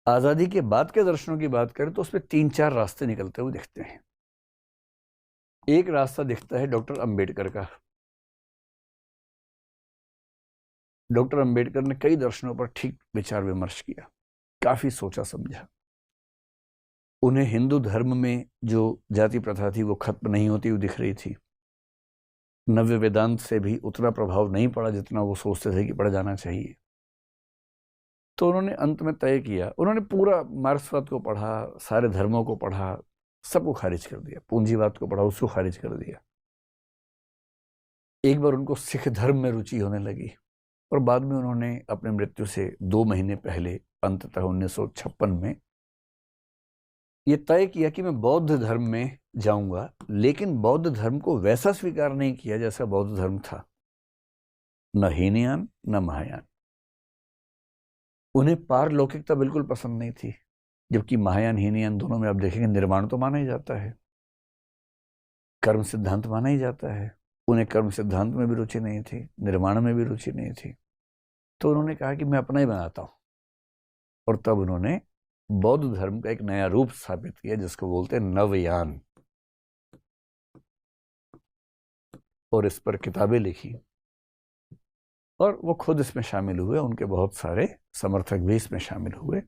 आज़ादी के बाद के दर्शनों की बात करें तो उसमें 3-4 रास्ते निकलते हुए दिखते हैं। एक रास्ता दिखता है डॉक्टर अंबेडकर का। डॉक्टर अंबेडकर ने कई दर्शनों पर ठीक विचार विमर्श किया, काफी सोचा समझा। उन्हें हिंदू धर्म में जो जाति प्रथा थी वो खत्म नहीं होती हुई दिख रही थी। नव्य वेदांत से भी उतना प्रभाव नहीं पड़ा जितना वो सोचते थे कि पड़ जाना चाहिए। तो उन्होंने अंत में तय किया, उन्होंने पूरा मार्क्सवाद को पढ़ा, सारे धर्मों को पढ़ा, सबको खारिज कर दिया। पूंजीवाद को पढ़ा, उसको खारिज कर दिया। एक बार उनको सिख धर्म में रुचि होने लगी और बाद में उन्होंने अपने मृत्यु से 2 महीने पहले अंततः 1956 में ये तय किया कि मैं बौद्ध धर्म में जाऊंगा, लेकिन बौद्ध धर्म को वैसा स्वीकार नहीं किया जैसा बौद्ध धर्म था, न हीनयान न महायान। उन्हें पारलौकिकता बिल्कुल पसंद नहीं थी, जबकि महायान हीनयान दोनों में आप देखेंगे निर्माण तो माना ही जाता है, कर्म सिद्धांत माना ही जाता है। उन्हें कर्म सिद्धांत में भी रुचि नहीं थी, निर्माण में भी रुचि नहीं थी। तो उन्होंने कहा कि मैं अपना ही बनाता हूं, और तब उन्होंने बौद्ध धर्म का एक नया रूप स्थापित किया जिसको बोलते हैं नवयान, और इस पर किताबें लिखी और वो खुद इसमें शामिल हुए, उनके बहुत सारे समर्थक भी इसमें शामिल हुए,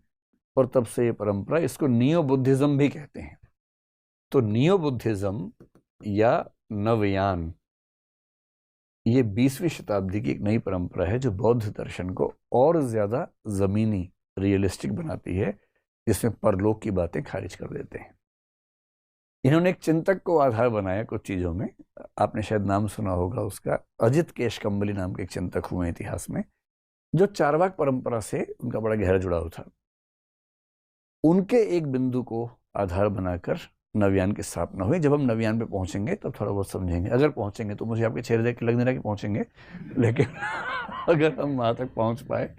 और तब से ये परंपरा, इसको नियो बुद्धिज्म भी कहते हैं। तो नियो बुद्धिज्म या नवयान ये 20वीं शताब्दी की एक नई परंपरा है जो बौद्ध दर्शन को और ज्यादा जमीनी रियलिस्टिक बनाती है, जिसमें परलोक की बातें खारिज कर देते हैं। इन्होंने एक चिंतक को आधार बनाया कुछ चीजों में, आपने शायद नाम सुना होगा उसका, अजित केशकंबली नाम के एक चिंतक हुए इतिहास में, जो चारवाक परंपरा से उनका बड़ा गहरा जुड़ाव था। उनके एक बिंदु को आधार बनाकर नवयान की स्थापना हुई। जब हम नवयान पे पहुंचेंगे तब थोड़ा बहुत समझेंगे, अगर पहुंचेंगे तो। मुझे आपके चेहरे देख के लग नहीं रहा कि पहुंचेंगे, लेकिन अगर हम वहां तक पहुंच पाए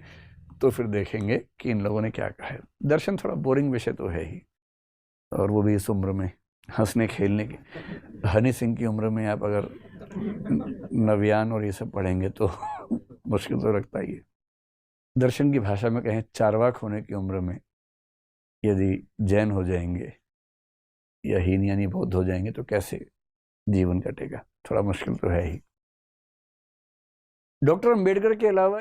तो फिर देखेंगे कि इन लोगों ने क्या कहा है। दर्शन थोड़ा बोरिंग विषय तो है ही, और वो भी इस उम्र में हंसने खेलने की। हनी सिंह की उम्र में आप अगर नवयान और ये सब पढ़ेंगे तो मुश्किल तो लगता ही है। दर्शन की भाषा में कहें, चारवाक होने की उम्र में यदि जैन हो जाएंगे या हीन यानी बौद्ध हो जाएंगे तो कैसे जीवन कटेगा, थोड़ा मुश्किल तो है ही। डॉक्टर अंबेडकर के अलावा